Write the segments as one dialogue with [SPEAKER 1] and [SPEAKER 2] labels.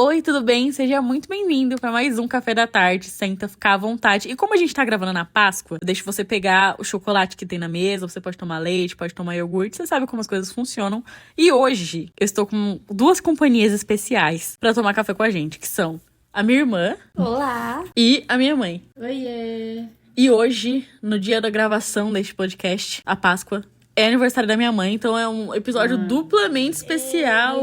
[SPEAKER 1] Oi, tudo bem? Seja muito bem-vindo para mais um Café da Tarde. Senta, ficar à vontade. E como a gente tá gravando na Páscoa, eu deixo você pegar o chocolate que tem na mesa, você pode tomar leite, pode tomar iogurte, você sabe como as coisas funcionam. E hoje eu estou com duas companhias especiais para tomar café com a gente, que são a minha irmã.
[SPEAKER 2] Olá!
[SPEAKER 1] E a minha mãe.
[SPEAKER 2] Oiê!
[SPEAKER 1] E hoje, no dia da gravação deste podcast, a Páscoa, é aniversário da minha mãe, então é um episódio duplamente especial.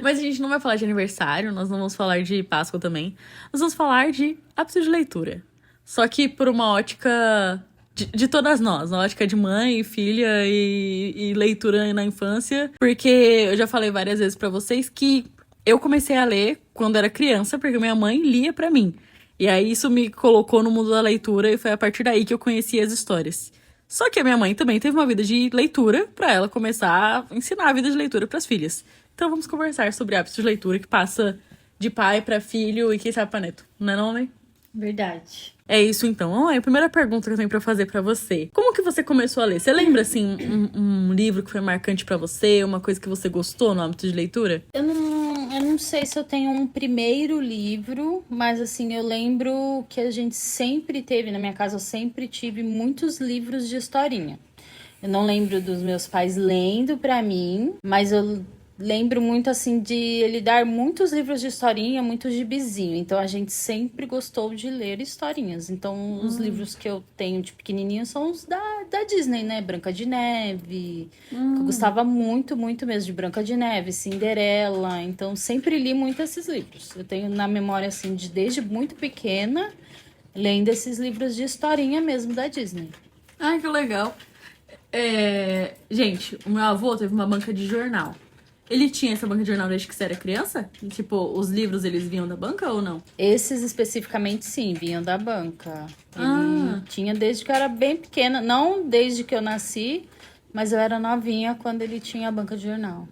[SPEAKER 1] Mas a gente não vai falar de aniversário, nós não vamos falar de Páscoa também. Nós vamos falar de hábitos de leitura. Só que por uma ótica de todas nós, uma ótica de mãe, filha e leitura na infância. Porque eu já falei várias vezes pra vocês que eu comecei a ler quando era criança, porque minha mãe lia pra mim. E aí isso me colocou no mundo da leitura e foi a partir daí que eu conheci as histórias. Só que a minha mãe também teve uma vida de leitura pra ela começar a ensinar a vida de leitura pras filhas. Então vamos conversar sobre hábitos de leitura que passa de pai pra filho e quem sabe pra neto. Não é não, mãe?
[SPEAKER 2] Verdade.
[SPEAKER 1] É isso então. Mãe, a primeira pergunta que eu tenho pra fazer pra você. Como que você começou a ler? Você lembra, assim, um livro que foi marcante pra você? Uma coisa que você gostou no hábito de leitura?
[SPEAKER 2] Eu não sei se eu tenho um primeiro livro, mas assim, eu lembro que a gente sempre teve, na minha casa eu sempre tive muitos livros de historinha. Eu não lembro dos meus pais lendo pra mim, mas eu lembro muito assim de ele dar muitos livros de historinha, muitos gibizinho. Então a gente sempre gostou de ler historinhas. Então os livros que eu tenho de pequenininho são os da Disney, né? Branca de Neve. Que eu gostava muito, muito mesmo de Branca de Neve, Cinderela. Então sempre li muito esses livros. Eu tenho na memória assim de desde muito pequena lendo esses livros de historinha mesmo da Disney.
[SPEAKER 1] Ai, que legal. Gente, o meu avô teve uma banca de jornal. Ele tinha essa banca de jornal desde que você era criança? E, tipo, os livros, eles vinham da banca ou não?
[SPEAKER 2] Esses especificamente, sim, vinham da banca. Ele tinha desde que eu era bem pequena. Não desde que eu nasci, mas eu era novinha quando ele tinha a banca de jornal.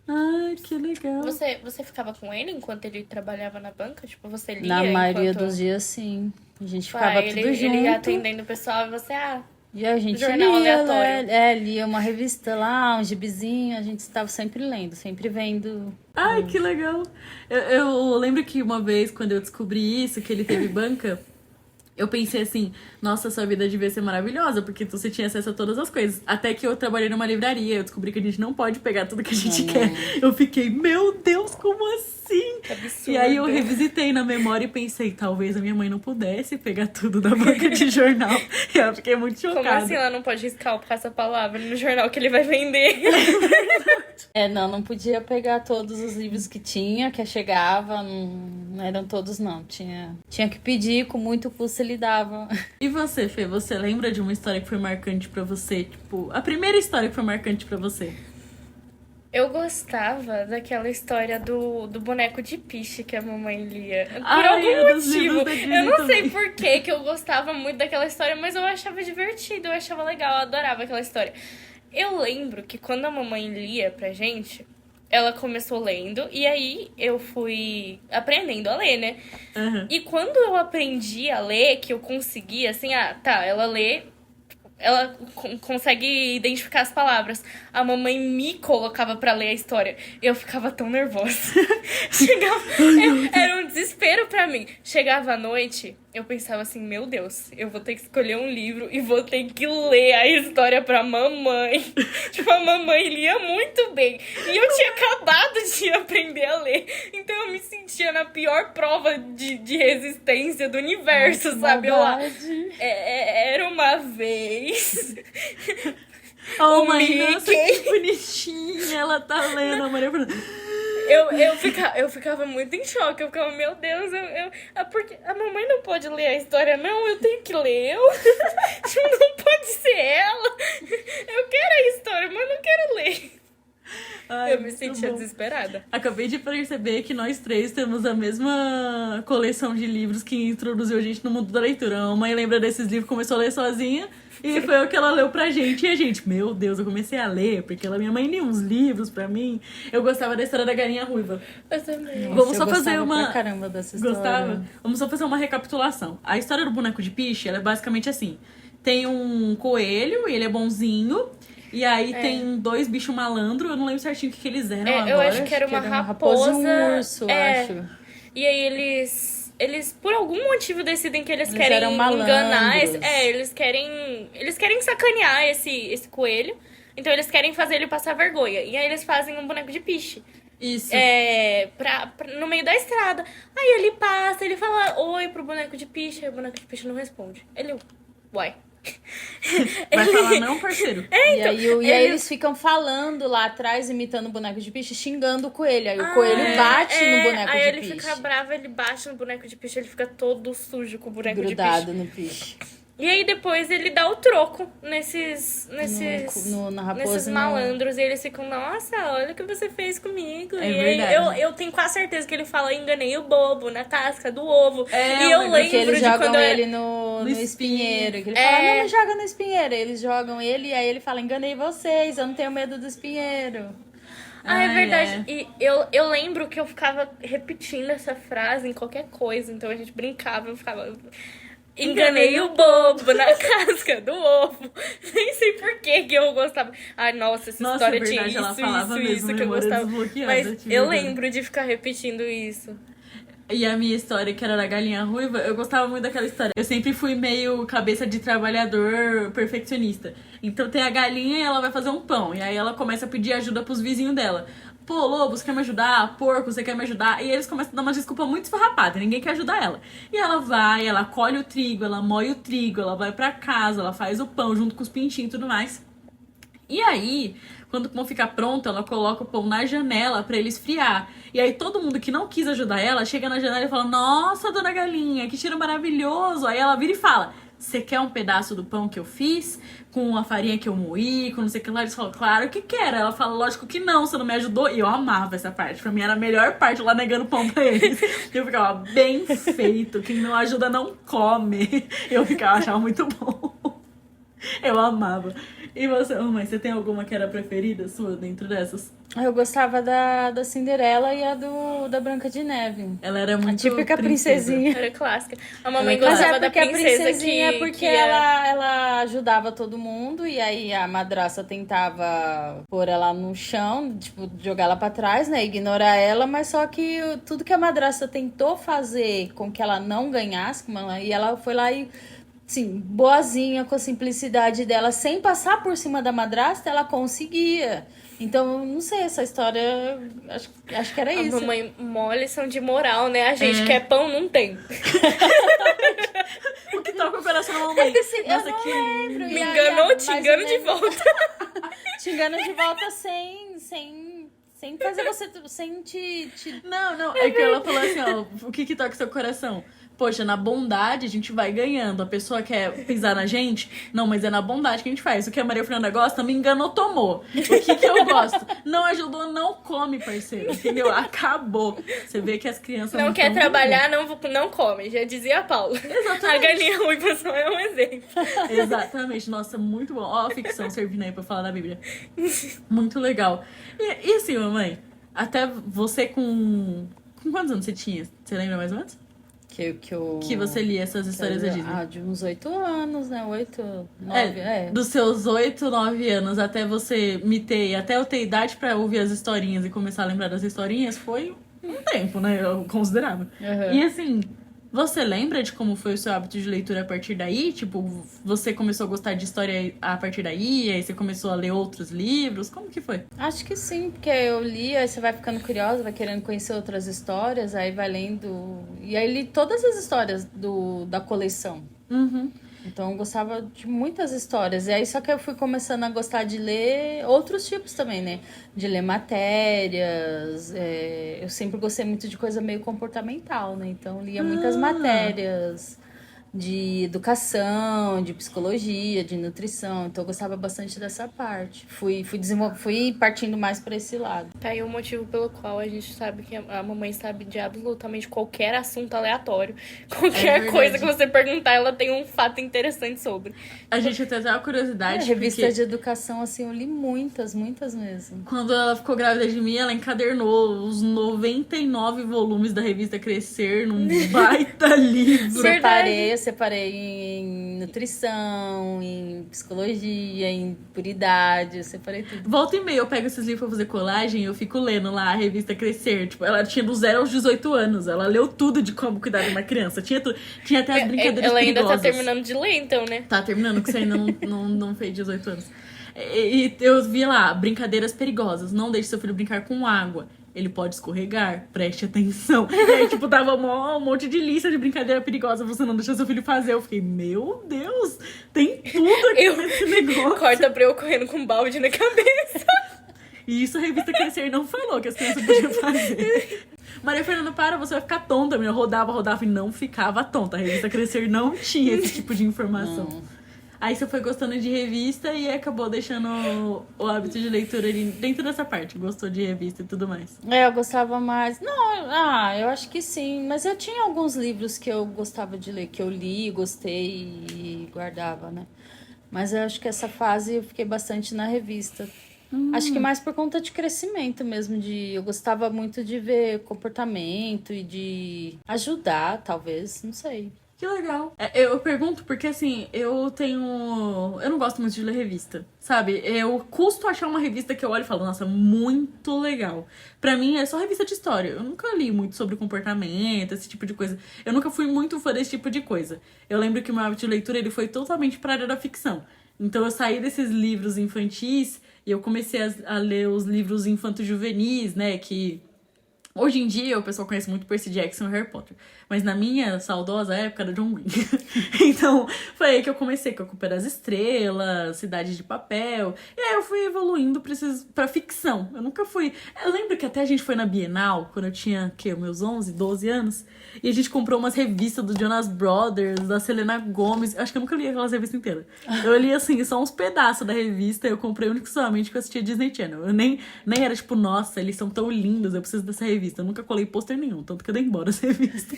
[SPEAKER 1] Ai, que legal.
[SPEAKER 3] Você ficava com ele enquanto ele trabalhava na banca? Tipo, você lia
[SPEAKER 2] Na maioria
[SPEAKER 3] enquanto...
[SPEAKER 2] dos dias, sim. A gente ficava tudo junto.
[SPEAKER 3] Ele ia atendendo o pessoal e você,
[SPEAKER 2] E a gente
[SPEAKER 3] jornal
[SPEAKER 2] lia,
[SPEAKER 3] aleatório.
[SPEAKER 2] lia uma revista lá, um gibizinho. A gente estava sempre lendo, sempre vendo.
[SPEAKER 1] Ai, que legal. Eu lembro que uma vez, quando eu descobri isso, que ele teve banca, eu pensei assim, nossa, sua vida devia ser maravilhosa, porque você tinha acesso a todas as coisas. Até que eu trabalhei numa livraria, eu descobri que a gente não pode pegar tudo que a gente quer. Eu fiquei, meu Deus, como assim?
[SPEAKER 3] Que absurdo.
[SPEAKER 1] E aí eu revisitei na memória e pensei, talvez a minha mãe não pudesse pegar tudo da banca de jornal. E eu fiquei muito chocada.
[SPEAKER 3] Como assim ela não pode riscar essa palavra no jornal que ele vai vender?
[SPEAKER 2] Não podia pegar todos os livros que tinha, que chegava, não eram todos não. Tinha que pedir, com muito custo ele dava.
[SPEAKER 1] E você, Fê, você lembra de uma história que foi marcante pra você? Tipo, a primeira história que foi marcante pra você?
[SPEAKER 3] Eu gostava daquela história do boneco de piche que a mamãe lia. Por
[SPEAKER 1] Ai,
[SPEAKER 3] algum motivo.
[SPEAKER 1] da Disney
[SPEAKER 3] Eu não
[SPEAKER 1] também.
[SPEAKER 3] sei por que eu gostava muito daquela história, mas eu achava divertido, eu achava legal, eu adorava aquela história. Eu lembro que quando a mamãe lia pra gente, ela começou lendo e aí eu fui aprendendo a ler, né?
[SPEAKER 1] Uhum.
[SPEAKER 3] E quando eu aprendi a ler, que eu conseguia, assim, ela lê, ela consegue identificar as palavras. A mamãe me colocava pra ler a história. Eu ficava tão nervosa. Era um desespero pra mim. Chegava à noite, eu pensava assim, meu Deus, eu vou ter que escolher um livro e vou ter que ler a história pra mamãe. Tipo, a mamãe lia muito bem. E eu tinha acabado de aprender a ler. Então eu me sentia na pior prova de resistência do universo,
[SPEAKER 2] Ai,
[SPEAKER 3] sabe? Eu lá,
[SPEAKER 2] maldade.
[SPEAKER 3] era uma vez.
[SPEAKER 1] Oh,
[SPEAKER 3] O
[SPEAKER 1] mãe,
[SPEAKER 3] Mickey.
[SPEAKER 1] nossa, que bonitinha. Ela tá lendo a Maria Fernanda.
[SPEAKER 3] Eu ficava muito em choque. Eu ficava, meu Deus, porque a mamãe não pode ler a história, não. Eu tenho que ler. Não pode ser ela. Eu quero a história, mas não quero ler.
[SPEAKER 1] Ai,
[SPEAKER 3] Eu me
[SPEAKER 1] muito
[SPEAKER 3] sentia
[SPEAKER 1] bom.
[SPEAKER 3] desesperada.
[SPEAKER 1] Acabei de perceber que nós três temos a mesma coleção de livros que introduziu a gente no mundo da leitura. A mãe lembra desses livros, começou a ler sozinha e foi o que ela leu pra gente. E a gente, meu Deus, eu comecei a ler, porque minha mãe lia uns livros pra mim. Eu gostava da história da galinha ruiva.
[SPEAKER 3] Eu também.
[SPEAKER 1] Vamos só
[SPEAKER 2] eu
[SPEAKER 1] fazer
[SPEAKER 2] gostava
[SPEAKER 1] uma...
[SPEAKER 2] pra caramba dessa história.
[SPEAKER 1] Gostava? Vamos só fazer uma recapitulação. A história do boneco de piche, ela é basicamente assim. Tem um coelho, e ele é bonzinho, E aí tem 2 bichos malandro, eu não lembro certinho o que eles eram agora.
[SPEAKER 3] Eu acho que era uma raposa.
[SPEAKER 2] e um urso, acho.
[SPEAKER 3] E aí eles por algum motivo decidem que eles querem
[SPEAKER 2] eram
[SPEAKER 3] enganar.
[SPEAKER 2] malandros.
[SPEAKER 3] Eles querem sacanear esse coelho. Então eles querem fazer ele passar vergonha. E aí eles fazem um boneco de piche.
[SPEAKER 1] Isso.
[SPEAKER 3] No meio da estrada. Aí ele passa, ele fala oi pro boneco de piche. Aí o boneco de piche não responde. Ele, uai.
[SPEAKER 1] Vai falar não, parceiro.
[SPEAKER 2] E aí eles ficam falando lá atrás, imitando o boneco de piche, xingando o coelho. Aí o coelho bate no boneco
[SPEAKER 3] aí
[SPEAKER 2] de
[SPEAKER 3] ele
[SPEAKER 2] piche.
[SPEAKER 3] fica bravo, ele bate no boneco de piche, ele fica todo sujo com o boneco
[SPEAKER 2] Grudado
[SPEAKER 3] de piche.
[SPEAKER 2] no piche.
[SPEAKER 3] E aí depois ele dá o troco nesses
[SPEAKER 2] Na raposa,
[SPEAKER 3] nesses malandros. E eles ficam, nossa, olha o que você fez comigo.
[SPEAKER 1] É
[SPEAKER 3] e
[SPEAKER 1] verdade.
[SPEAKER 3] aí eu tenho quase certeza que ele fala, enganei o bobo na casca do ovo.
[SPEAKER 1] É,
[SPEAKER 3] e eu
[SPEAKER 1] porque
[SPEAKER 3] lembro
[SPEAKER 2] Porque eles
[SPEAKER 3] de
[SPEAKER 2] jogam
[SPEAKER 3] quando eu era...
[SPEAKER 2] ele no espinheiro. Que ele
[SPEAKER 3] É.
[SPEAKER 2] fala, não me joga no espinheiro. Eles jogam ele e aí ele fala, enganei vocês, eu não tenho medo do espinheiro.
[SPEAKER 3] Ah, é
[SPEAKER 1] Ai,
[SPEAKER 3] verdade. E eu lembro que eu ficava repetindo essa frase em qualquer coisa. Então a gente brincava, eu ficava... Enganei o bobo na casca do ovo. Nem sei por que eu gostava. Ai, nossa, essa
[SPEAKER 1] Nossa,
[SPEAKER 3] história
[SPEAKER 1] é verdade,
[SPEAKER 3] tinha
[SPEAKER 1] ela
[SPEAKER 3] isso,
[SPEAKER 1] falava
[SPEAKER 3] isso,
[SPEAKER 1] mesmo,
[SPEAKER 3] que eu
[SPEAKER 1] memória
[SPEAKER 3] gostava.
[SPEAKER 1] desbloqueada,
[SPEAKER 3] Mas
[SPEAKER 1] te
[SPEAKER 3] eu
[SPEAKER 1] ligando.
[SPEAKER 3] lembro de ficar repetindo isso.
[SPEAKER 1] E a minha história, que era da galinha ruiva, eu gostava muito daquela história. Eu sempre fui meio cabeça de trabalhador perfeccionista. Então tem a galinha e ela vai fazer um pão. E aí ela começa a pedir ajuda pros vizinhos dela. Pô, lobo, você quer me ajudar? Porco, você quer me ajudar? E eles começam a dar uma desculpa muito esfarrapada, ninguém quer ajudar ela. E ela vai, ela colhe o trigo, ela moe o trigo, ela vai pra casa, ela faz o pão junto com os pintinhos e tudo mais. E aí, quando o pão fica pronto, ela coloca o pão na janela pra ele esfriar. E aí todo mundo que não quis ajudar ela, chega na janela e fala, nossa, dona galinha, que cheiro maravilhoso. Aí ela vira e fala, você quer um pedaço do pão que eu fiz? Com a farinha que eu moí, com não sei o que lá. Eles falam, claro que quero. Ela fala, lógico que não, você não me ajudou. E eu amava essa parte. Pra mim era a melhor parte lá negando pão pra eles. Eu ficava, bem feito. Quem não ajuda não come. Eu ficava, achava muito bom. Eu amava. E você, mãe, você tem alguma que era preferida sua dentro dessas?
[SPEAKER 2] Eu gostava da Cinderela e a da Branca de Neve.
[SPEAKER 1] Ela era
[SPEAKER 2] A
[SPEAKER 1] muito
[SPEAKER 2] típica
[SPEAKER 1] princesa.
[SPEAKER 2] princesinha.
[SPEAKER 3] Era clássica. A mamãe
[SPEAKER 2] Mas
[SPEAKER 3] gostava
[SPEAKER 2] é
[SPEAKER 3] da
[SPEAKER 2] porque a
[SPEAKER 3] princesa
[SPEAKER 2] princesinha
[SPEAKER 3] que...
[SPEAKER 2] é porque
[SPEAKER 3] que era-
[SPEAKER 2] ela ajudava todo mundo e aí a madraça tentava pôr ela no chão, tipo, jogar ela pra trás, né, ignorar ela, mas só que tudo que a madraça tentou fazer com que ela não ganhasse, e ela foi lá e, sim, boazinha, com a simplicidade dela, sem passar por cima da madrasta, ela conseguia. Então, não sei, essa história, acho que era
[SPEAKER 3] A
[SPEAKER 2] isso.
[SPEAKER 3] mamãe, mó lição de moral, né? A gente
[SPEAKER 1] É.
[SPEAKER 3] quer pão, não tem.
[SPEAKER 1] O que toca o coração da mamãe?
[SPEAKER 2] Eu
[SPEAKER 1] Nossa,
[SPEAKER 2] não
[SPEAKER 1] que
[SPEAKER 2] lembro.
[SPEAKER 3] Me
[SPEAKER 2] E aí,
[SPEAKER 3] enganou, te
[SPEAKER 2] mais
[SPEAKER 3] engano
[SPEAKER 2] ou
[SPEAKER 3] de
[SPEAKER 2] menos-
[SPEAKER 3] volta.
[SPEAKER 2] Te engano de volta sem fazer você... Sem te...
[SPEAKER 1] Não, é que ela falou assim, ó, o que toca seu coração? Poxa, na bondade a gente vai ganhando. A pessoa quer pisar na gente? Não, mas é na bondade que a gente faz. O que a Maria Fernanda gosta, me enganou, tomou. O que eu gosto? Não ajudou, não come, parceiro. Entendeu? Acabou. Você vê que as crianças
[SPEAKER 3] Não quer
[SPEAKER 1] tão
[SPEAKER 3] trabalhar, não come. Já dizia a Paula.
[SPEAKER 1] Exatamente.
[SPEAKER 3] A galinha ruiva só é um exemplo.
[SPEAKER 1] Exatamente, nossa, muito bom. Ó, a ficção servindo aí pra falar da Bíblia. Muito legal. E assim, mamãe, até você com quantos anos você tinha? Você lembra mais ou menos? Que você lia essas histórias da Disney?
[SPEAKER 2] De uns 8 anos, né? 8, 9,
[SPEAKER 1] Dos seus 8, 9 anos até você me ter, até eu ter idade pra ouvir as historinhas e começar a lembrar das historinhas, foi um tempo, né? Eu considerava.
[SPEAKER 2] Uhum.
[SPEAKER 1] E assim, você lembra de como foi o seu hábito de leitura a partir daí? Tipo, você começou a gostar de história a partir daí? Aí você começou a ler outros livros? Como que foi?
[SPEAKER 2] Acho que sim, porque eu li, aí você vai ficando curiosa, vai querendo conhecer outras histórias, aí vai lendo. E aí li todas as histórias da coleção.
[SPEAKER 1] Uhum.
[SPEAKER 2] Então eu gostava de muitas histórias. E aí só que eu fui começando a gostar de ler outros tipos também, né? De ler matérias. Eu sempre gostei muito de coisa meio comportamental, né? Então eu lia muitas matérias de educação, de psicologia, de nutrição. Então eu gostava bastante dessa parte. Fui partindo mais para esse lado.
[SPEAKER 3] Tá aí o motivo pelo qual a gente sabe que a mamãe sabe de absolutamente qualquer assunto aleatório. Qualquer
[SPEAKER 1] verdade.
[SPEAKER 3] coisa que você perguntar, ela tem um fato interessante sobre.
[SPEAKER 1] A gente até tem uma curiosidade.
[SPEAKER 2] Revista
[SPEAKER 1] porque
[SPEAKER 2] de educação, assim, eu li muitas mesmo.
[SPEAKER 1] quando ela ficou grávida de mim, ela encadernou os 99 volumes da revista Crescer num baita livro.
[SPEAKER 3] Verdade.
[SPEAKER 2] Separei, separei em nutrição, em psicologia, em puridade, eu separei tudo.
[SPEAKER 1] Volta e meia eu pego esses livros pra fazer colagem e eu fico lendo lá a revista Crescer. Tipo, ela tinha do 0 aos 18 anos. Ela leu tudo de como cuidar de uma criança. Tinha até as brincadeiras
[SPEAKER 3] Ela ainda
[SPEAKER 1] perigosas.
[SPEAKER 3] tá terminando de ler, então, né?
[SPEAKER 1] Tá terminando, que você ainda não fez 18 anos. E eu vi lá, brincadeiras perigosas. Não deixe seu filho brincar com água. Ele pode escorregar, preste atenção. E aí, tipo, tava um monte de lista de brincadeira perigosa pra você não deixar seu filho fazer. Eu fiquei, meu Deus, tem tudo aqui nesse negócio.
[SPEAKER 3] Corta pra eu correndo com um balde na cabeça.
[SPEAKER 1] E isso a revista Crescer não falou que as crianças podiam fazer. Maria Fernanda, você vai ficar tonta. Eu rodava e não ficava tonta. A revista Crescer não tinha esse tipo de informação.
[SPEAKER 2] Não.
[SPEAKER 1] Aí você foi gostando de revista e acabou deixando o hábito de leitura ali dentro dessa parte. Gostou de revista e tudo mais.
[SPEAKER 2] Eu gostava mais. Não, eu acho que sim. Mas eu tinha alguns livros que eu gostava de ler, que eu li, gostei e guardava, né? Mas eu acho que essa fase eu fiquei bastante na revista. Acho que mais por conta de crescimento mesmo. Eu gostava muito de ver comportamento e de ajudar, talvez, não sei.
[SPEAKER 1] Que legal. Eu pergunto porque, assim, eu não gosto muito de ler revista, sabe? Eu custo achar uma revista que eu olho e falo, nossa, muito legal. Pra mim, é só revista de história. Eu nunca li muito sobre comportamento, esse tipo de coisa. Eu nunca fui muito fã desse tipo de coisa. Eu lembro que o meu hábito de leitura, ele foi totalmente pra área da ficção. Então, eu saí desses livros infantis e eu comecei a ler os livros infanto-juvenis, né, que... Hoje em dia, o pessoal conhece muito Percy Jackson e Harry Potter. Mas na minha saudosa época era John Green. Então, foi aí que eu comecei com A Culpa das Estrelas, Cidade de Papel. E aí eu fui evoluindo pra ficção. Eu nunca fui... Eu lembro que até a gente foi na Bienal, quando eu tinha, meus 11, 12 anos. E a gente comprou umas revistas do Jonas Brothers, da Selena Gomez. Acho que eu nunca li aquelas revistas inteiras. Eu li, assim, só uns pedaços da revista. Eu comprei unicamente que eu assistia Disney Channel. Eu nem era tipo, nossa, eles são tão lindos, eu preciso dessa revista. Eu nunca colei pôster nenhum, tanto que eu dei embora essa revista.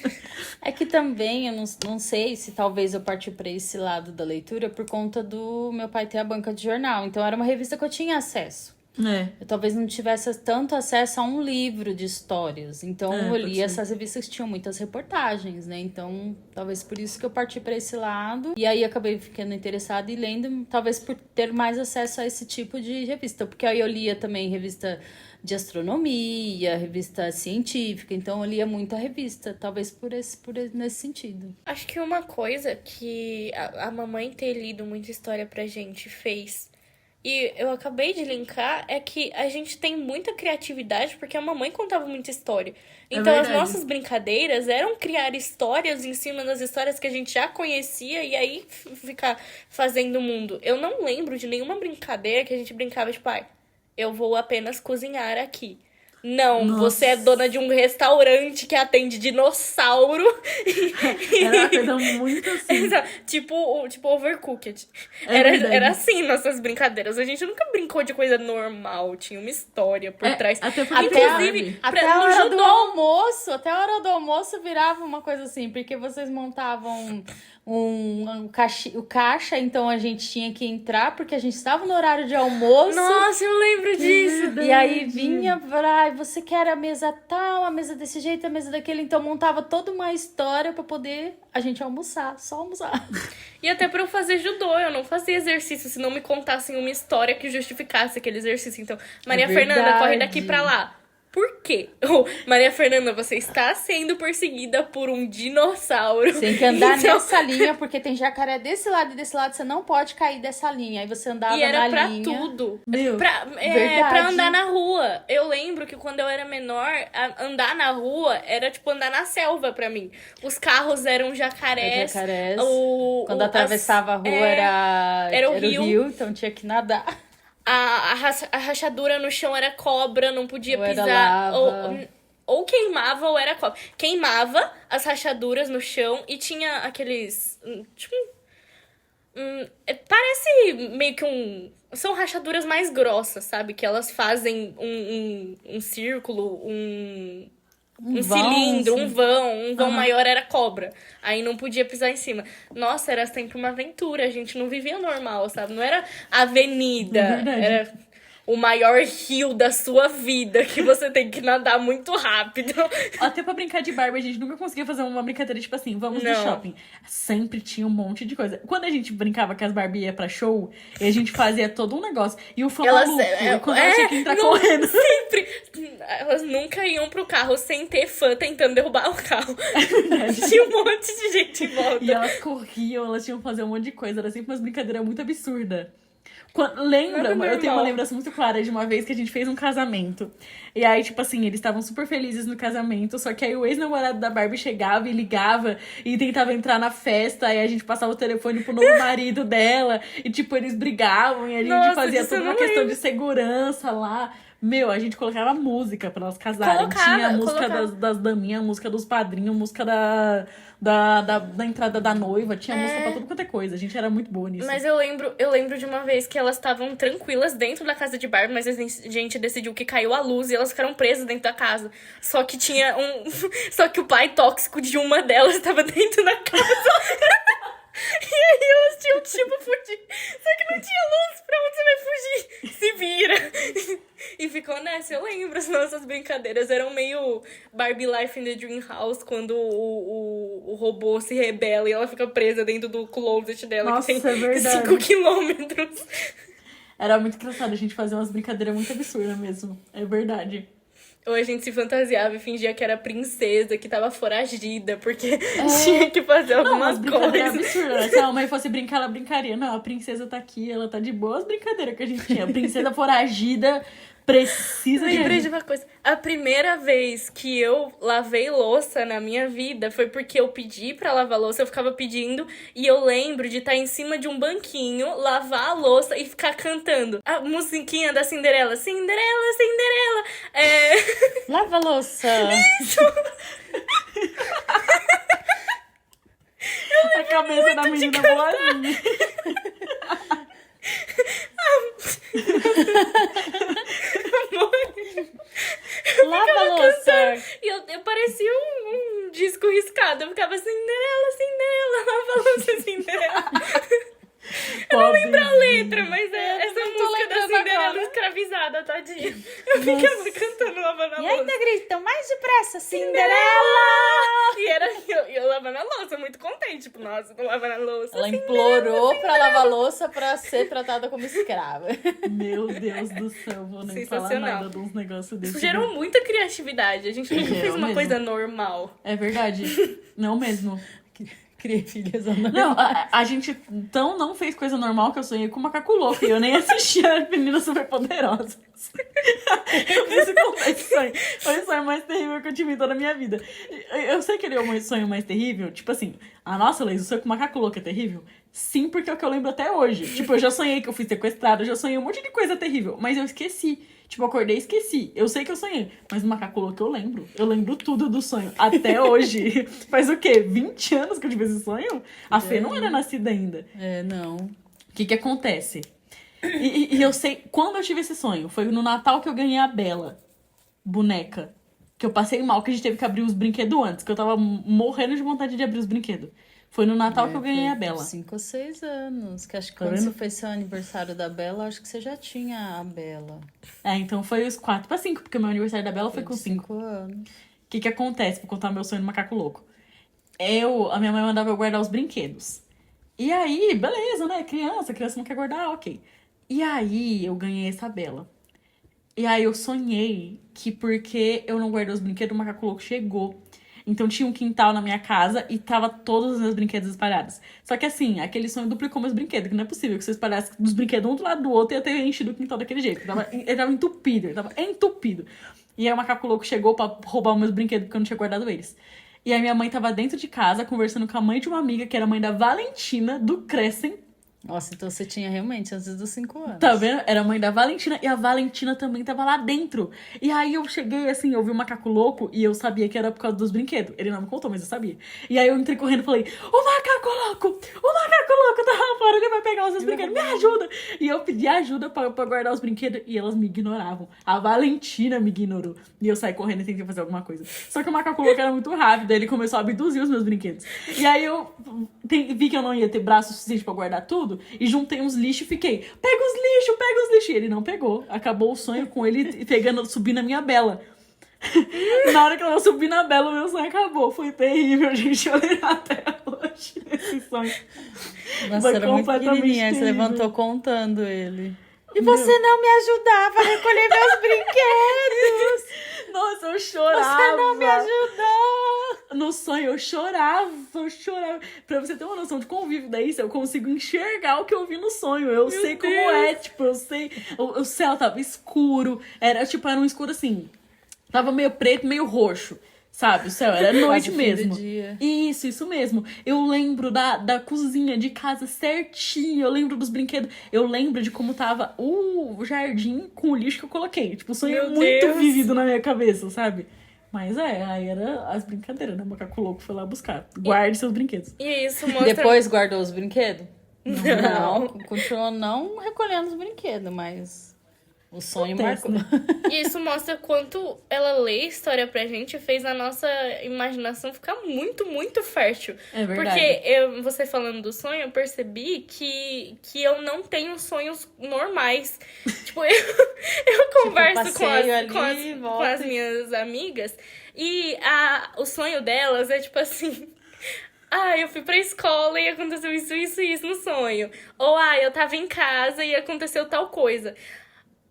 [SPEAKER 2] É que também, eu não sei se talvez eu parti para esse lado da leitura por conta do meu pai ter a banca de jornal. Então era uma revista que eu tinha acesso. Eu talvez não tivesse tanto acesso a um livro de histórias. Então eu li essas revistas que tinham muitas reportagens, né? Então talvez por isso que eu parti para esse lado. E aí acabei ficando interessada e lendo, talvez por ter mais acesso a esse tipo de revista. Porque aí eu lia também revista de astronomia, revista científica, então eu lia muita revista, talvez nesse sentido.
[SPEAKER 3] Acho que uma coisa que a mamãe ter lido muita história pra gente fez, e eu acabei de linkar, é que a gente tem muita criatividade porque a mamãe contava muita história. Então as nossas brincadeiras eram criar histórias em cima das histórias que a gente já conhecia e aí ficar fazendo o mundo. Eu não lembro de nenhuma brincadeira que a gente brincava de pai. Eu vou apenas cozinhar aqui. Não,
[SPEAKER 1] Nossa.
[SPEAKER 3] Você é dona de um restaurante que atende dinossauro.
[SPEAKER 1] Era uma coisa muito assim.
[SPEAKER 3] Tipo Overcooked.
[SPEAKER 1] Verdade.
[SPEAKER 3] Era assim nossas brincadeiras. A gente nunca brincou de coisa normal. Tinha uma história por trás.
[SPEAKER 1] Até porque
[SPEAKER 3] Inclusive,
[SPEAKER 2] Até a hora do almoço. Até a hora do almoço virava uma coisa assim. Porque vocês montavam o caixa, então a gente tinha que entrar porque a gente estava no horário de almoço.
[SPEAKER 3] Nossa, eu lembro disso.
[SPEAKER 2] E aí vinha, você quer a mesa tal, a mesa desse jeito, a mesa daquele. Então montava toda uma história pra poder a gente almoçar, só almoçar.
[SPEAKER 3] E até pra eu fazer judô, eu não fazia exercício se não me contassem uma história que justificasse aquele exercício. Então, Maria Fernanda, corre daqui pra lá. Por quê? Maria Fernanda, você está sendo perseguida por um dinossauro.
[SPEAKER 2] Você tem que andar nessa linha, porque tem jacaré desse lado e desse lado, você não pode cair dessa linha. Aí você andava na linha.
[SPEAKER 3] E era pra tudo.
[SPEAKER 1] Meu,
[SPEAKER 3] Pra andar na rua. Eu lembro que quando eu era menor, andar na rua era tipo andar na selva pra mim. Os carros eram jacarés.
[SPEAKER 2] Quando atravessava a rua era o rio, então tinha que nadar.
[SPEAKER 3] A rachadura no chão era cobra, não podia
[SPEAKER 2] ou
[SPEAKER 3] pisar.
[SPEAKER 2] Era lava.
[SPEAKER 3] Ou queimava ou era cobra. Queimava as rachaduras no chão e tinha aqueles... Tipo, parece meio que são rachaduras mais grossas, sabe? Que elas fazem um círculo, um cilindro,
[SPEAKER 2] assim.
[SPEAKER 3] um vão maior era cobra. Aí não podia pisar em cima. Nossa, era sempre uma aventura. A gente não vivia normal, sabe? Não era avenida.
[SPEAKER 1] É verdade.
[SPEAKER 3] o maior rio da sua vida, que você tem que nadar muito rápido.
[SPEAKER 1] Até pra brincar de Barbie, a gente nunca conseguia fazer uma brincadeira tipo assim, vamos no
[SPEAKER 3] Não.
[SPEAKER 1] shopping. Sempre tinha um monte de coisa. Quando a gente brincava que as Barbie ia pra show, e a gente fazia todo um negócio. E o fã maluco, quando ela tinha que entrar correndo.
[SPEAKER 3] Sempre. Elas nunca iam pro carro sem ter fã tentando derrubar o carro. Tinha um monte de gente em volta.
[SPEAKER 1] E elas corriam, elas tinham que fazer um monte de coisa. Era sempre umas brincadeiras muito absurdas. Lembra?
[SPEAKER 3] Nada
[SPEAKER 1] Eu tenho uma
[SPEAKER 3] normal.
[SPEAKER 1] lembrança muito clara de uma vez que a gente fez um casamento. E aí, tipo assim, eles estavam super felizes no casamento. Só que aí o ex-namorado da Barbie chegava e ligava e tentava entrar na festa. E a gente passava o telefone pro novo marido dela. E, tipo, eles brigavam e a gente
[SPEAKER 3] Nossa,
[SPEAKER 1] fazia
[SPEAKER 3] disso
[SPEAKER 1] toda
[SPEAKER 3] eu
[SPEAKER 1] uma
[SPEAKER 3] não
[SPEAKER 1] questão
[SPEAKER 3] lembro.
[SPEAKER 1] de segurança lá. Meu, a gente colocava música pra elas casarem.
[SPEAKER 3] Colocava,
[SPEAKER 1] Tinha a música
[SPEAKER 3] colocava.
[SPEAKER 1] das daminhas, a música dos padrinhos, a música da entrada da noiva. Tinha música pra tudo quanto é coisa. A gente era muito boa nisso.
[SPEAKER 3] Mas eu lembro de uma vez que elas estavam tranquilas dentro da casa de Barbie, mas a gente decidiu que caiu a luz e elas ficaram presas dentro da casa. Só que tinha Só que o pai tóxico de uma delas estava dentro da casa. E aí elas tinham que, tipo, fugir. Só que não tinha luz, pra onde você vai fugir? Se vira. E ficou nessa, eu lembro, as nossas brincadeiras eram meio Barbie Life in the Dream House, quando o robô se rebela e ela fica presa dentro do closet dela,
[SPEAKER 1] Nossa,
[SPEAKER 3] que tem
[SPEAKER 1] é verdade.
[SPEAKER 3] 5 quilômetros.
[SPEAKER 1] Era muito engraçado, a gente fazia umas brincadeiras muito absurdas mesmo. É verdade.
[SPEAKER 3] Ou a gente se fantasiava e fingia que era princesa, que tava foragida, porque tinha que fazer
[SPEAKER 1] Não,
[SPEAKER 3] alguma
[SPEAKER 1] umas brincadeiras
[SPEAKER 3] coisa.
[SPEAKER 1] absurdas. Se a mãe fosse brincar, ela brincaria. Não, a princesa tá aqui, ela tá de boa. As brincadeiras que a gente tinha. Princesa foragida, precisa de
[SPEAKER 3] Lembrei de
[SPEAKER 1] ajuda.
[SPEAKER 3] uma coisa. A primeira vez que eu lavei louça na minha vida foi porque eu pedi pra lavar louça, eu ficava pedindo, e eu lembro de estar em cima de um banquinho, lavar a louça e ficar cantando a musiquinha da Cinderela. Cinderela, Cinderela.
[SPEAKER 2] Lava a louça.
[SPEAKER 1] A cabeça da menina boazinha.
[SPEAKER 2] Lava a louça.
[SPEAKER 3] E eu parecia um disco riscado. Eu ficava Cinderela, Cinderela, lava a louça, Cinderela. Eu não lembro a letra, mas essa
[SPEAKER 2] não tô
[SPEAKER 3] música da
[SPEAKER 2] lembrando
[SPEAKER 3] Cinderela
[SPEAKER 2] agora.
[SPEAKER 3] escravizada, tadinha. Eu ficava cantando lavando a
[SPEAKER 2] E
[SPEAKER 3] louça.
[SPEAKER 2] ainda gritam mais depressa, Cinderela!
[SPEAKER 3] E era eu lavando a louça, muito contente. Tipo, nossa, tô lavando a louça.
[SPEAKER 2] Ela implorou pra lavar a louça pra ser tratada como escrava.
[SPEAKER 1] Meu Deus do céu, vou nem falar
[SPEAKER 3] Sensacional.
[SPEAKER 1] nada de uns negócios desses.
[SPEAKER 3] Isso gerou muita criatividade. A gente nunca
[SPEAKER 1] Gerou
[SPEAKER 3] fez uma
[SPEAKER 1] mesmo.
[SPEAKER 3] coisa normal.
[SPEAKER 1] É verdade. Não mesmo.
[SPEAKER 2] Criei filhas anormais.
[SPEAKER 1] Não, a gente tão não fez coisa normal que eu sonhei com o macaco louco. E eu nem assistia as Meninas Superpoderosas. Eu preciso contar esse sonho. Foi o sonho mais terrível que eu tive em toda a minha vida. Eu sei que ele é o sonho mais terrível. Tipo assim, nossa, Leis, o sonho com o macaco louco é terrível? Sim, porque é o que eu lembro até hoje. Tipo, eu já sonhei que eu fui sequestrada, eu já sonhei um monte de coisa terrível. Mas eu esqueci. Tipo, eu acordei e esqueci. Eu sei que eu sonhei. Mas o macaco louco eu lembro. Eu lembro tudo do sonho. Até hoje. Faz o quê? 20 anos que eu tive esse sonho? A Fê não era nascida ainda.
[SPEAKER 2] Não.
[SPEAKER 1] O que acontece? E eu sei, quando eu tive esse sonho, foi no Natal que eu ganhei a Bela, boneca. Que eu passei mal, que a gente teve que abrir os brinquedos antes, que eu tava morrendo de vontade de abrir os brinquedos. Foi no Natal que eu ganhei a Bela.
[SPEAKER 2] 5 ou 6 anos. Que acho que
[SPEAKER 1] Tá
[SPEAKER 2] quando
[SPEAKER 1] vendo?
[SPEAKER 2] você fez seu aniversário da Bela, acho que você já tinha a Bela.
[SPEAKER 1] Então foi os 4 pra 5, porque o meu aniversário da Bela foi com 5.
[SPEAKER 2] 5 anos.
[SPEAKER 1] O que acontece? Vou contar meu sonho do macaco louco. A minha mãe mandava eu guardar os brinquedos. E aí, beleza, né? Criança não quer guardar, ok. E aí, eu ganhei essa Bela. E aí, eu sonhei que porque eu não guardei os brinquedos, o macaco louco chegou. Então, tinha um quintal na minha casa e tava todos os meus brinquedos espalhados. Só que assim, aquele sonho duplicou meus brinquedos, que não é possível que você espalhasse os brinquedos um do lado do outro e ia ter enchido o quintal daquele jeito. Ele tava entupido. E aí, o macaco louco chegou pra roubar os meus brinquedos porque eu não tinha guardado eles. E aí, minha mãe tava dentro de casa, conversando com a mãe de uma amiga, que era a mãe da Valentina, do Crescent.
[SPEAKER 2] Nossa, então você tinha realmente antes dos 5 anos.
[SPEAKER 1] Tá vendo? Era a mãe da Valentina e a Valentina também tava lá dentro. E aí eu cheguei assim, eu vi o macaco louco e eu sabia que era por causa dos brinquedos. Ele não me contou, mas eu sabia. E aí eu entrei correndo e falei: o macaco louco tá lá fora, ele vai pegar os meus brinquedos, me ajuda! E eu pedi ajuda pra guardar os brinquedos e elas me ignoravam. A Valentina me ignorou. E eu saí correndo e tentei fazer alguma coisa. Só que o macaco louco era muito rápido, ele começou a abduzir os meus brinquedos. E aí eu vi que eu não ia ter braço suficiente pra guardar tudo. tudo. E juntei uns lixos e fiquei, pega os lixos. E ele não pegou. Acabou o sonho com ele pegando, subindo a minha bela. Na hora que ela subiu na bela, o meu sonho acabou. Foi terrível, gente. Eu lembro até hoje esse sonho.
[SPEAKER 2] Nossa,
[SPEAKER 1] Foi
[SPEAKER 2] era muito
[SPEAKER 1] completamente
[SPEAKER 2] pequenininha, você
[SPEAKER 1] terrível.
[SPEAKER 2] levantou contando ele. E você não me ajudava a recolher meus brinquedos!
[SPEAKER 1] Nossa, eu chorava.
[SPEAKER 2] Você não me ajudou!
[SPEAKER 1] No sonho eu chorava. Pra você ter uma noção de convívio daí, eu consigo enxergar o que eu vi no sonho. Eu sei como é, tipo, eu sei. O céu tava escuro. Era um escuro assim. Tava meio preto, meio roxo. Sabe, o céu era noite
[SPEAKER 2] Quase fim
[SPEAKER 1] mesmo.
[SPEAKER 2] do dia.
[SPEAKER 1] Isso mesmo. Eu lembro da cozinha de casa certinho. Eu lembro dos brinquedos. Eu lembro de como tava o jardim com o lixo que eu coloquei. Tipo, o sonho
[SPEAKER 3] Meu
[SPEAKER 1] é muito
[SPEAKER 3] Deus.
[SPEAKER 1] vívido na minha cabeça, sabe? Mas aí era as brincadeiras, né? O macaco louco foi lá buscar. Guarde seus brinquedos.
[SPEAKER 3] E isso mostra...
[SPEAKER 2] Depois guardou os brinquedos?
[SPEAKER 3] Não.
[SPEAKER 2] Continuou não recolhendo os brinquedos, mas o sonho
[SPEAKER 1] Acontece,
[SPEAKER 2] marcou.
[SPEAKER 1] né?
[SPEAKER 3] E isso mostra quanto ela lê história pra gente e fez a nossa imaginação ficar muito, muito fértil.
[SPEAKER 1] É verdade.
[SPEAKER 3] Porque você falando do sonho, eu percebi que eu não tenho sonhos normais. Tipo, eu converso
[SPEAKER 2] passeio ali,
[SPEAKER 3] com
[SPEAKER 2] volta
[SPEAKER 3] as minhas amigas e o sonho delas é tipo assim... Ah, eu fui pra escola e aconteceu isso no sonho. Ou, eu tava em casa e aconteceu tal coisa.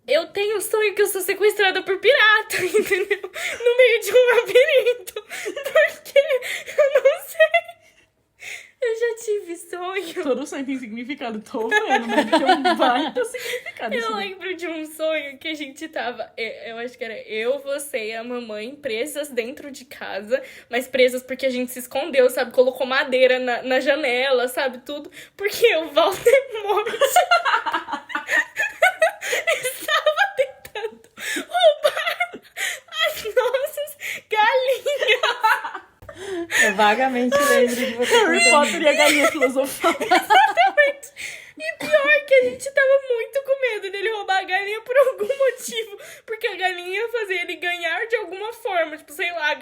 [SPEAKER 3] Eu tenho um sonho que eu sou sequestrada por pirata, entendeu? No meio de um labirinto. Porque eu não sei. Eu já tive sonho.
[SPEAKER 1] Todo sonho tem significado. Tô vendo, né? Porque é um baita significado.
[SPEAKER 3] Eu
[SPEAKER 1] isso.
[SPEAKER 3] lembro de um sonho que a gente tava... Eu acho que era eu, você e a mamãe presas dentro de casa. Mas presas porque a gente se escondeu, sabe? Colocou madeira na janela, sabe? Tudo. Porque o Voldemort... estava tentando roubar as nossas galinhas.
[SPEAKER 2] Eu vagamente lembro de você
[SPEAKER 1] Harry
[SPEAKER 2] contando.
[SPEAKER 1] Potter e a galinha filosofal.
[SPEAKER 3] Exatamente. E pior que a gente tava muito com medo dele roubar a galinha por algum motivo. Porque a galinha ia fazer ele ganhar de alguma forma. Tipo, sei lá,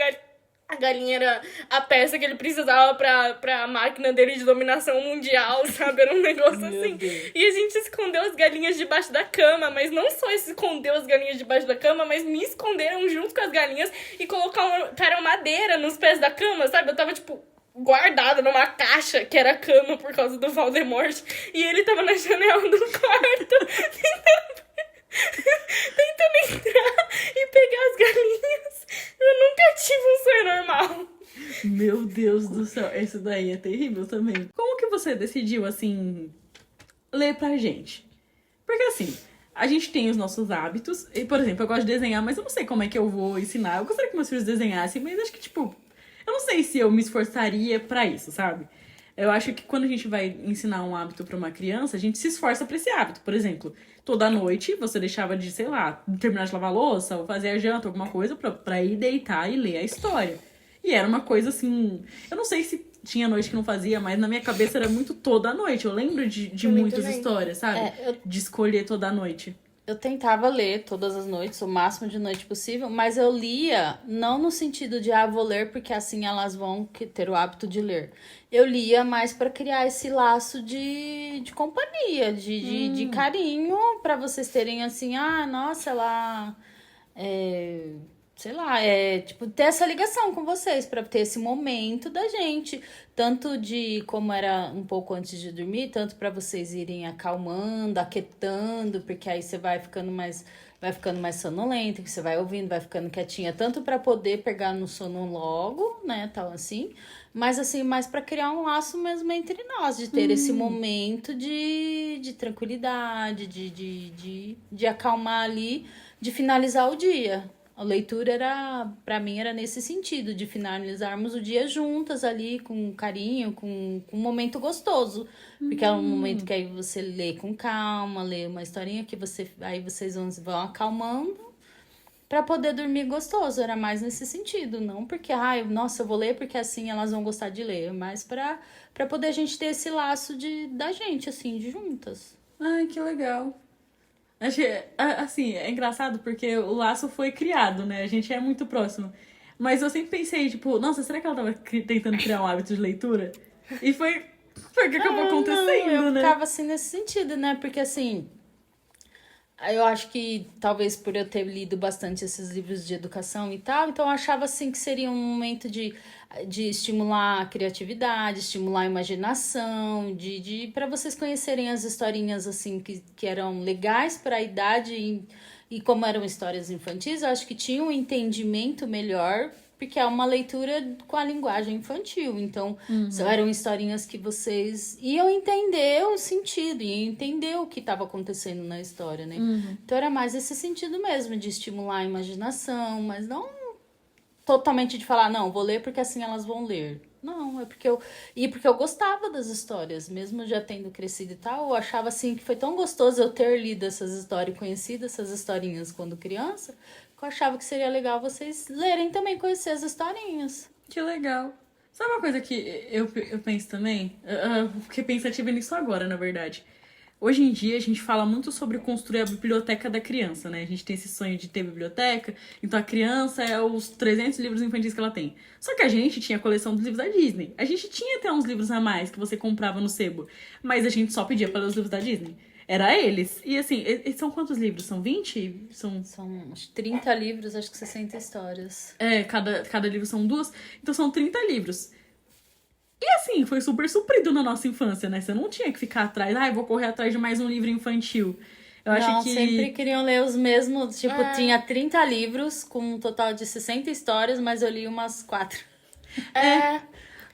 [SPEAKER 3] a galinha era a peça que ele precisava pra máquina dele de dominação mundial, sabe? Era um negócio
[SPEAKER 2] Meu
[SPEAKER 3] assim.
[SPEAKER 2] Deus.
[SPEAKER 3] E a gente escondeu as galinhas debaixo da cama, mas não só escondeu as galinhas debaixo da cama, mas me esconderam junto com as galinhas e colocaram madeira nos pés da cama, sabe? Eu tava, tipo, guardada numa caixa que era a cama por causa do Voldemort. E ele tava na janela do quarto tentando entrar e pegar as galinhas. Eu nunca tive um sonho normal.
[SPEAKER 1] Meu Deus do céu, isso daí é terrível também. Como que você decidiu, assim, ler pra gente? Porque, assim, a gente tem os nossos hábitos. E, por exemplo, eu gosto de desenhar, mas eu não sei como é que eu vou ensinar. Eu gostaria que meus filhos desenhassem, mas acho que, tipo... Eu não sei se eu me esforçaria pra isso, sabe? Eu acho que quando a gente vai ensinar um hábito pra uma criança, a gente se esforça pra esse hábito. Por exemplo, toda noite você deixava de, sei lá, terminar de lavar a louça ou fazer a janta, alguma coisa, pra ir deitar e ler a história. E era uma coisa assim... Eu não sei se tinha noite que não fazia, mas na minha cabeça era muito toda noite. Eu lembro de
[SPEAKER 3] Também
[SPEAKER 1] muitas
[SPEAKER 3] também.
[SPEAKER 1] histórias, sabe? De escolher toda noite.
[SPEAKER 2] Eu tentava ler todas as noites, o máximo de noite possível, mas eu lia não no sentido de, vou ler porque assim elas vão ter o hábito de ler. Eu lia mais para criar esse laço de companhia, de carinho, para vocês terem assim, nossa, ela... sei lá, tipo, ter essa ligação com vocês, pra ter esse momento da gente, tanto de como era um pouco antes de dormir, tanto pra vocês irem acalmando, aquietando, porque aí você vai ficando mais sonolento, que você vai ouvindo, vai ficando quietinha, tanto pra poder pegar no sono logo, né, tal assim, mas assim, mais pra criar um laço mesmo entre nós, de ter esse momento de tranquilidade, de acalmar ali, de finalizar o dia. A leitura pra mim era nesse sentido, de finalizarmos o dia juntas ali, com carinho, com um momento gostoso. Porque é um momento que aí você lê com calma, lê uma historinha que aí vocês vão acalmando pra poder dormir gostoso. Era mais nesse sentido, não porque, nossa, eu vou ler porque assim elas vão gostar de ler. Mas pra poder a gente ter esse laço da gente, assim, de juntas.
[SPEAKER 1] Ai, que legal. Achei, assim, é engraçado porque o laço foi criado, né? A gente é muito próximo. Mas eu sempre pensei, tipo, nossa, será que ela tava tentando criar um hábito de leitura? E foi Foi o que acabou acontecendo,
[SPEAKER 2] eu
[SPEAKER 1] né?
[SPEAKER 2] ficava assim nesse sentido, né? Porque assim, eu acho que talvez por eu ter lido bastante esses livros de educação e tal, então eu achava assim que seria um momento de estimular a criatividade, estimular a imaginação, de para vocês conhecerem as historinhas assim que eram legais para a idade e como eram histórias infantis, eu acho que tinha um entendimento melhor. Porque é uma leitura com a linguagem infantil. Então, eram historinhas que vocês iam entender o sentido, iam entender o que estava acontecendo na história, né? Então, era mais esse sentido mesmo, de estimular a imaginação, mas não totalmente de falar, não, vou ler porque assim elas vão ler. Não, é porque porque eu gostava das histórias, mesmo já tendo crescido e tal, eu achava assim que foi tão gostoso eu ter lido essas histórias, conhecido essas historinhas quando criança, que eu achava que seria legal vocês lerem também, conhecer as historinhas.
[SPEAKER 1] Que legal. Sabe uma coisa que eu penso também? Eu fiquei pensativa nisso agora, na verdade. Hoje em dia, a gente fala muito sobre construir a biblioteca da criança, né? A gente tem esse sonho de ter biblioteca, então a criança é os 300 livros infantis que ela tem. Só que a gente tinha a coleção dos livros da Disney. A gente tinha até uns livros a mais que você comprava no sebo, mas a gente só pedia para ler os livros da Disney. Era eles. E assim, são quantos livros? São 20?
[SPEAKER 2] São uns 30 livros, acho que 60 histórias.
[SPEAKER 1] Cada livro são duas. Então são 30 livros. E assim, foi super suprido na nossa infância, né? Você não tinha que ficar atrás, eu vou correr atrás de mais um livro infantil. Eu
[SPEAKER 2] Não,
[SPEAKER 1] acho que.
[SPEAKER 2] sempre queriam ler os mesmos. Tipo, tinha 30 livros com um total de 60 histórias, mas eu li umas 4.
[SPEAKER 3] A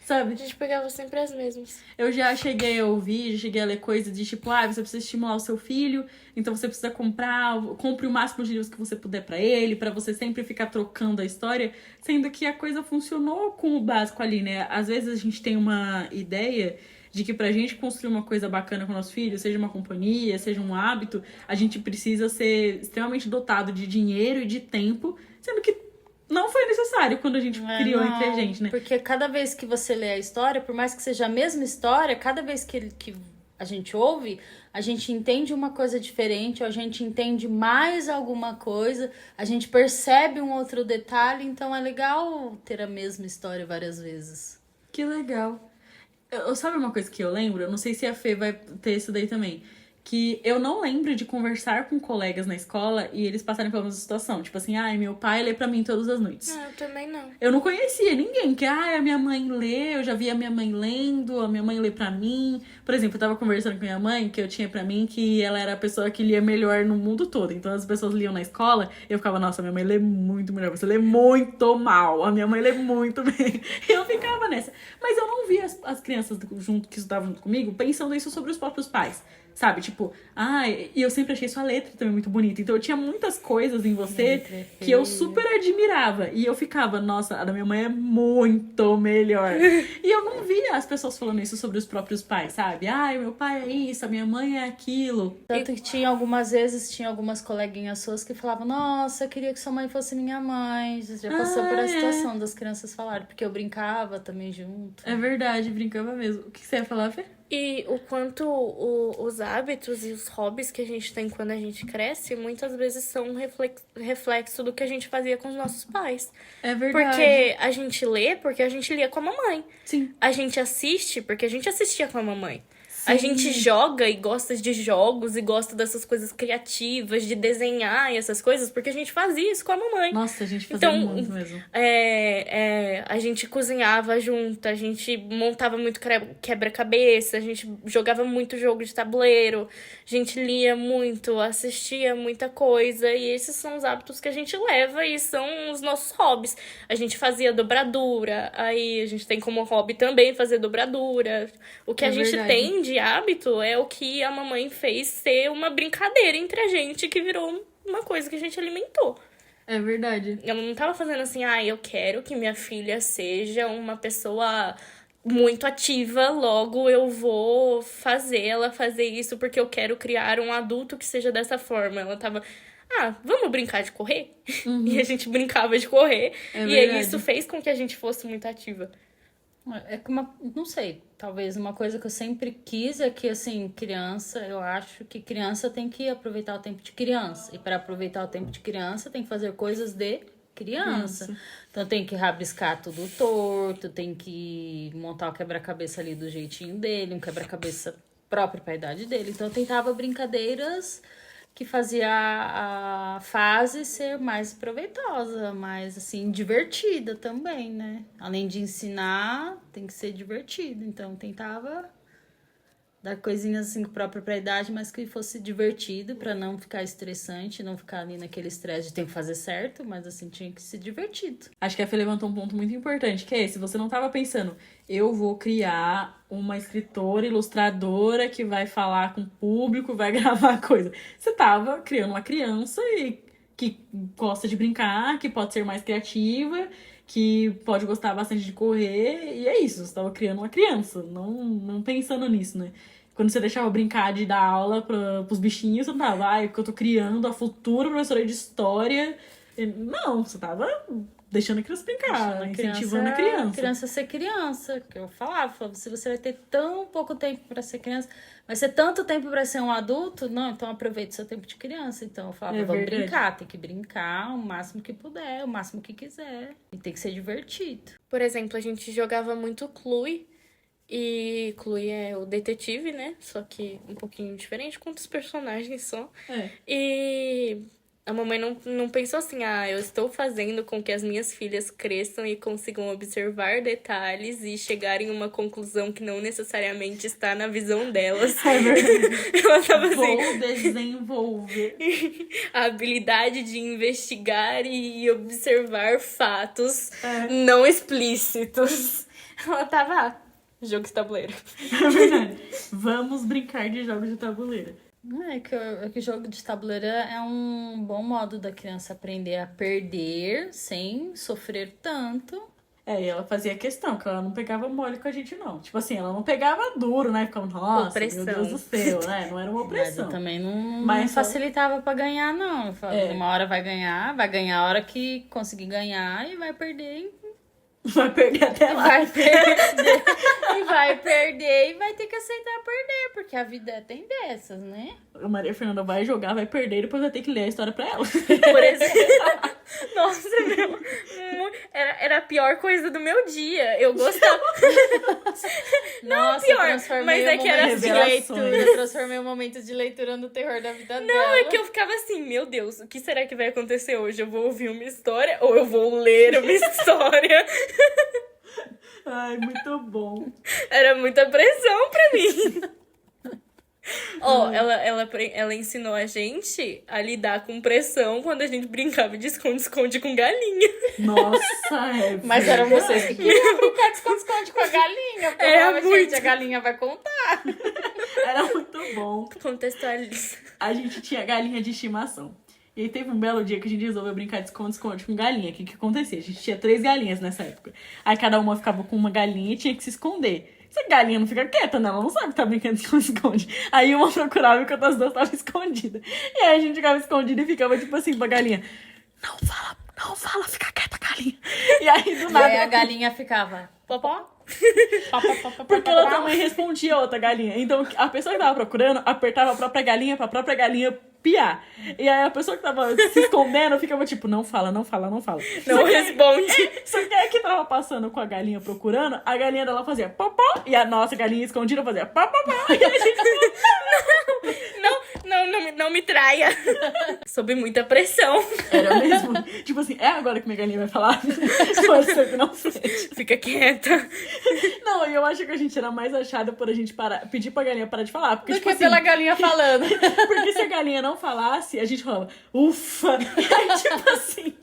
[SPEAKER 1] Sabe?
[SPEAKER 3] gente pegava sempre as mesmas.
[SPEAKER 1] Eu já cheguei a ouvir, já cheguei a ler coisas de tipo, você precisa estimular o seu filho, então você precisa compre o máximo de livros que você puder pra ele, pra você sempre ficar trocando a história, sendo que a coisa funcionou com o básico ali, né? Às vezes a gente tem uma ideia de que pra gente construir uma coisa bacana com o nosso filho, seja uma companhia, seja um hábito, a gente precisa ser extremamente dotado de dinheiro e de tempo, sendo que não foi necessário quando a gente criou entre a gente, né?
[SPEAKER 2] Porque cada vez que você lê a história, por mais que seja a mesma história, cada vez que a gente ouve, a gente entende uma coisa diferente, ou a gente entende mais alguma coisa, a gente percebe um outro detalhe, então é legal ter a mesma história várias vezes.
[SPEAKER 1] Que legal. Sabe uma coisa que eu lembro? Eu não sei se a Fê vai ter isso daí também. Que eu não lembro de conversar com colegas na escola e eles passarem pela mesma situação. Tipo assim, meu pai lê pra mim todas as noites.
[SPEAKER 3] Não, eu também não.
[SPEAKER 1] Eu não conhecia ninguém que, a minha mãe lê, eu já vi a minha mãe lendo, a minha mãe lê pra mim. Por exemplo, eu tava conversando com minha mãe, que eu tinha pra mim que ela era a pessoa que lia melhor no mundo todo. Então as pessoas liam na escola, eu ficava, nossa, minha mãe lê muito melhor, você lê muito mal, a minha mãe lê muito bem. E eu ficava nessa. Mas eu não via as crianças que estudavam junto comigo pensando isso sobre os próprios pais. Sabe, tipo, e eu sempre achei sua letra também muito bonita. Então eu tinha muitas coisas em você que eu super admirava. E eu ficava, nossa, a da minha mãe é muito melhor. E eu não via as pessoas falando isso sobre os próprios pais, sabe? Meu pai é isso, a minha mãe é aquilo.
[SPEAKER 2] Tanto que tinha algumas coleguinhas suas que falavam, nossa, eu queria que sua mãe fosse minha mãe. Você já passou por a situação das crianças falarem, porque eu brincava também junto.
[SPEAKER 1] É verdade, brincava mesmo. O que você ia falar, Fê?
[SPEAKER 3] E o quanto os hábitos e os hobbies que a gente tem quando a gente cresce, muitas vezes são um reflexo do que a gente fazia com os nossos pais.
[SPEAKER 1] É verdade.
[SPEAKER 3] Porque a gente lê, porque a gente lia com a mamãe.
[SPEAKER 1] Sim.
[SPEAKER 3] A gente assiste, porque a gente assistia com a mamãe. A gente joga e gosta de jogos e gosta dessas coisas criativas, de desenhar e essas coisas, porque a gente fazia isso com a mamãe.
[SPEAKER 1] Nossa, a gente fazia muito mesmo.
[SPEAKER 3] A gente cozinhava junto, a gente montava muito quebra-cabeça, a gente jogava muito jogo de tabuleiro, a gente lia muito, assistia muita coisa, e esses são os hábitos que a gente leva e são os nossos hobbies. A gente fazia dobradura, aí a gente tem como hobby também fazer dobradura. O que a gente tem de hábito é o que a mamãe fez ser uma brincadeira entre a gente, que virou uma coisa que a gente alimentou.
[SPEAKER 1] É verdade.
[SPEAKER 3] Ela não tava fazendo assim, eu quero que minha filha seja uma pessoa muito ativa, logo eu vou fazer ela fazer isso porque eu quero criar um adulto que seja dessa forma. Ela tava, vamos brincar de correr? E a gente brincava de correr. E aí isso fez com que a gente fosse muito ativa.
[SPEAKER 2] É que não sei, talvez uma coisa que eu sempre quis é que, assim, criança, eu acho que criança tem que aproveitar o tempo de criança. E para aproveitar o tempo de criança tem que fazer coisas de criança. Então tem que rabiscar tudo torto, tem que montar o quebra-cabeça ali do jeitinho dele, um quebra-cabeça próprio para a idade dele. Então eu tentava brincadeiras que fazia a fase ser mais proveitosa, mais assim, divertida também, né? Além de ensinar, tem que ser divertido. Então eu tentava dar coisinhas assim própria pra idade, mas que fosse divertido pra não ficar estressante, não ficar ali naquele estresse de ter que fazer certo, mas assim tinha que ser divertido.
[SPEAKER 1] Acho que a Fê levantou um ponto muito importante, que é esse. Você não tava pensando, eu vou criar uma escritora, ilustradora que vai falar com o público, vai gravar coisa. Você tava criando uma criança que gosta de brincar, que pode ser mais criativa, que pode gostar bastante de correr, e é isso. Você tava criando uma criança, não pensando nisso, né? Quando você deixava brincar de dar aula pros bichinhos, você não tava, porque eu tô criando a futura professora de história. Não, você tava deixando a criança brincar, incentivando a criança.
[SPEAKER 2] Criança ser criança, que eu falava, se você vai ter tão pouco tempo pra ser criança, vai ser tanto tempo pra ser um adulto, não, então aproveite seu tempo de criança. Então eu falava, vamos brincar, tem que brincar o máximo que puder, o máximo que quiser, e tem que ser divertido.
[SPEAKER 3] Por exemplo, a gente jogava muito Clue, e Clue é o detetive, né? Só que um pouquinho diferente, quantos personagens são. E a mamãe não pensou assim, eu estou fazendo com que as minhas filhas cresçam e consigam observar detalhes e chegarem a uma conclusão que não necessariamente está na visão delas.
[SPEAKER 1] É verdade.
[SPEAKER 3] Ela tava assim,
[SPEAKER 1] vou desenvolver
[SPEAKER 3] a habilidade de investigar e observar fatos não explícitos. Ela tava, jogo de tabuleiro.
[SPEAKER 1] É verdade. Vamos brincar de jogos de tabuleiro.
[SPEAKER 2] Que o jogo de tabuleiro é um bom modo da criança aprender a perder sem sofrer tanto.
[SPEAKER 1] E ela fazia questão, que ela não pegava mole com a gente, não. Tipo assim, ela não pegava duro, né? Ficava, nossa,
[SPEAKER 3] opressão.
[SPEAKER 1] Meu Deus do céu, né? Não era uma opressão.
[SPEAKER 2] Mas eu também não facilitava pra ganhar, não. Eu falava, uma hora vai ganhar a hora que conseguir ganhar e vai perder.
[SPEAKER 1] Vai perder até lá.
[SPEAKER 2] Vai perder. E vai perder e vai ter que aceitar perder, porque a vida tem dessas, né?
[SPEAKER 1] A Maria Fernanda vai jogar, vai perder e depois vai ter que ler a história pra ela.
[SPEAKER 3] Por exemplo. Nossa, meu. Era a pior coisa do meu dia. Eu gostava.
[SPEAKER 2] Nossa,
[SPEAKER 3] pior,
[SPEAKER 2] eu transformei
[SPEAKER 3] mas é que era
[SPEAKER 2] momentos de leitura. Eu transformei momentos de leitura no terror da vida dela.
[SPEAKER 3] Não, é que eu ficava assim, meu Deus, o que será que vai acontecer hoje? Eu vou ouvir uma história ou eu vou ler uma história?
[SPEAKER 1] Ai, muito bom.
[SPEAKER 3] Era muita pressão pra mim. Ela ensinou a gente a lidar com pressão quando a gente brincava de esconde-esconde com galinha.
[SPEAKER 1] Nossa,
[SPEAKER 2] Mas eram vocês que queriam brincar de esconde-esconde com a galinha. Porque
[SPEAKER 3] Era
[SPEAKER 2] eu falava,
[SPEAKER 3] muito.
[SPEAKER 2] gente, a galinha vai contar.
[SPEAKER 1] Era muito bom.
[SPEAKER 3] Contextualiza.
[SPEAKER 1] A gente tinha galinha de estimação. E aí teve um belo dia que a gente resolveu brincar de esconde-esconde com galinha. O que acontecia? A gente tinha 3 galinhas nessa época. Aí cada uma ficava com uma galinha e tinha que se esconder. Se a galinha não fica quieta, né? Ela não sabe que tá brincando de esconde-esconde. Aí uma procurava enquanto as duas estavam escondidas. E aí a gente ficava escondida e ficava tipo assim pra galinha. Não fala, fica quieta, galinha. E aí do nada...
[SPEAKER 2] E aí a galinha ficava...
[SPEAKER 3] Popó?
[SPEAKER 1] Porque ela também respondia a outra galinha. Então a pessoa que tava procurando apertava a própria galinha pra própria galinha piar. E aí a pessoa que tava se escondendo ficava tipo, não fala.
[SPEAKER 3] Não
[SPEAKER 1] Só
[SPEAKER 3] responde.
[SPEAKER 1] Só que aí que tava passando com a galinha procurando, a galinha dela fazia popó e a nossa galinha escondida fazia popopó. E a gente
[SPEAKER 3] Não me traia. Sob muita pressão.
[SPEAKER 1] era mesmo. Tipo assim, é agora que minha galinha vai falar? Pode ser que não seja.
[SPEAKER 3] Fica quieta.
[SPEAKER 1] Não, e eu acho que a gente era mais achada por a gente pedir pra galinha parar de falar. Porque,
[SPEAKER 2] Do
[SPEAKER 1] tipo
[SPEAKER 2] que
[SPEAKER 1] assim,
[SPEAKER 2] pela galinha falando.
[SPEAKER 1] porque se a galinha não falasse, a gente falava, ufa! E aí, tipo assim,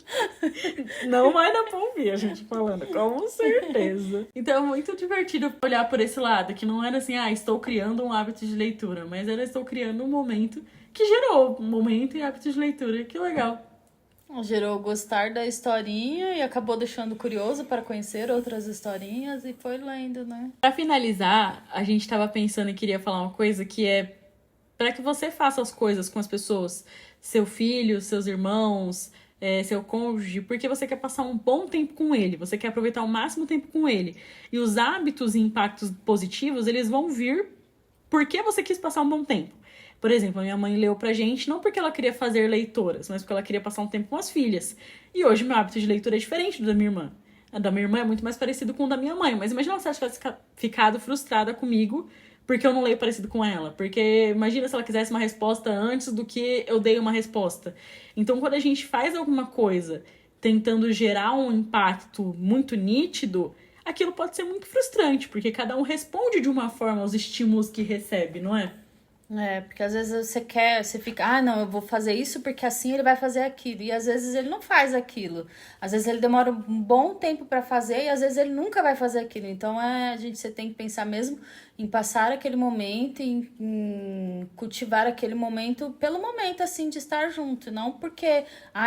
[SPEAKER 1] não vai dar pra ouvir a gente falando, com certeza. Então é muito divertido olhar por esse lado, que não era assim, estou criando um hábito de leitura, mas era estou criando um momento que gerou um momento e hábito de leitura. Que legal.
[SPEAKER 2] Gerou gostar da historinha e acabou deixando curioso para conhecer outras historinhas e foi lendo, né?
[SPEAKER 1] Pra finalizar, a gente tava pensando e queria falar uma coisa que é para que você faça as coisas com as pessoas, seu filho, seus irmãos, seu cônjuge, porque você quer passar um bom tempo com ele, você quer aproveitar o máximo tempo com ele. E os hábitos e impactos positivos, eles vão vir porque você quis passar um bom tempo. Por exemplo, a minha mãe leu pra gente não porque ela queria fazer leitoras, mas porque ela queria passar um tempo com as filhas. E hoje meu hábito de leitura é diferente do da minha irmã. A da minha irmã é muito mais parecido com o da minha mãe, mas imagina se ela tivesse ficado frustrada comigo porque eu não leio parecido com ela. Porque imagina se ela quisesse uma resposta antes do que eu dei uma resposta. Então, quando a gente faz alguma coisa tentando gerar um impacto muito nítido, aquilo pode ser muito frustrante, porque cada um responde de uma forma aos estímulos que recebe, não é?
[SPEAKER 2] Porque às vezes você fica, não, eu vou fazer isso porque assim ele vai fazer aquilo. E às vezes ele não faz aquilo. Às vezes ele demora um bom tempo para fazer e às vezes ele nunca vai fazer aquilo. Então você tem que pensar mesmo em passar aquele momento, em cultivar aquele momento pelo momento, assim, de estar junto. Não porque,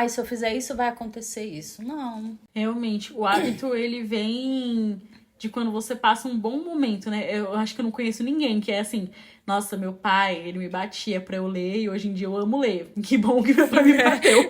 [SPEAKER 2] se eu fizer isso vai acontecer isso. Não.
[SPEAKER 1] Realmente, o hábito, ele vem de quando você passa um bom momento, né? Eu acho que eu não conheço ninguém que é assim, nossa, meu pai, ele me batia pra eu ler e hoje em dia eu amo ler. Que bom que meu pai me bateu,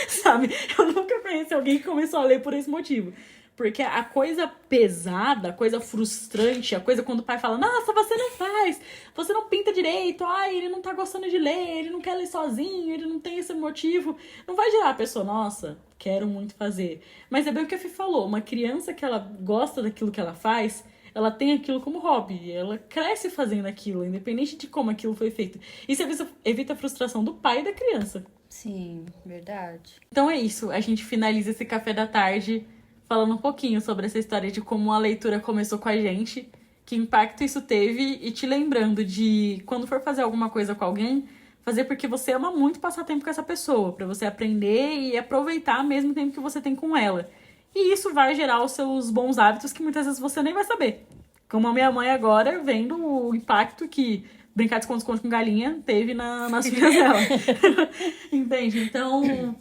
[SPEAKER 1] sabe? Eu nunca conheci alguém que começou a ler por esse motivo. Porque a coisa pesada, a coisa frustrante, a coisa quando o pai fala, nossa, você não faz, você não pinta direito, ele não tá gostando de ler, ele não quer ler sozinho, ele não tem esse motivo. Não vai gerar a pessoa, nossa, quero muito fazer. Mas é bem o que a Fih falou, uma criança que ela gosta daquilo que ela faz, ela tem aquilo como hobby, ela cresce fazendo aquilo, independente de como aquilo foi feito. Isso evita a frustração do pai e da criança.
[SPEAKER 2] Sim, verdade.
[SPEAKER 1] Então é isso, a gente finaliza esse café da tarde falando um pouquinho sobre essa história de como a leitura começou com a gente, que impacto isso teve e te lembrando de quando for fazer alguma coisa com alguém, fazer porque você ama muito passar tempo com essa pessoa, pra você aprender e aproveitar ao mesmo tempo que você tem com ela. E isso vai gerar os seus bons hábitos que muitas vezes você nem vai saber. Como a minha mãe agora, vendo o impacto que brincar de esconde-esconde com galinha teve nas filhas dela. Entende? Então,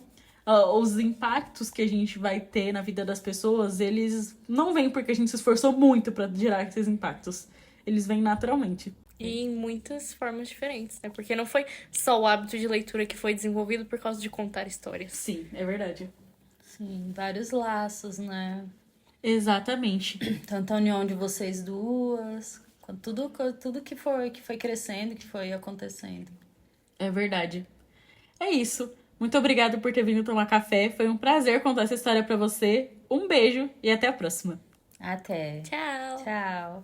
[SPEAKER 1] os impactos que a gente vai ter na vida das pessoas, eles não vêm porque a gente se esforçou muito pra gerar esses impactos. Eles vêm naturalmente.
[SPEAKER 3] E em muitas formas diferentes, né? Porque não foi só o hábito de leitura que foi desenvolvido por causa de contar histórias.
[SPEAKER 1] Sim, é verdade.
[SPEAKER 2] Sim, vários laços, né?
[SPEAKER 1] Exatamente.
[SPEAKER 2] Tanto a união de vocês duas, quanto tudo que foi crescendo, que foi acontecendo.
[SPEAKER 1] É verdade. É isso. Muito obrigada por ter vindo tomar café. Foi um prazer contar essa história pra você. Um beijo e até a próxima.
[SPEAKER 2] Até.
[SPEAKER 3] Tchau!
[SPEAKER 2] Tchau.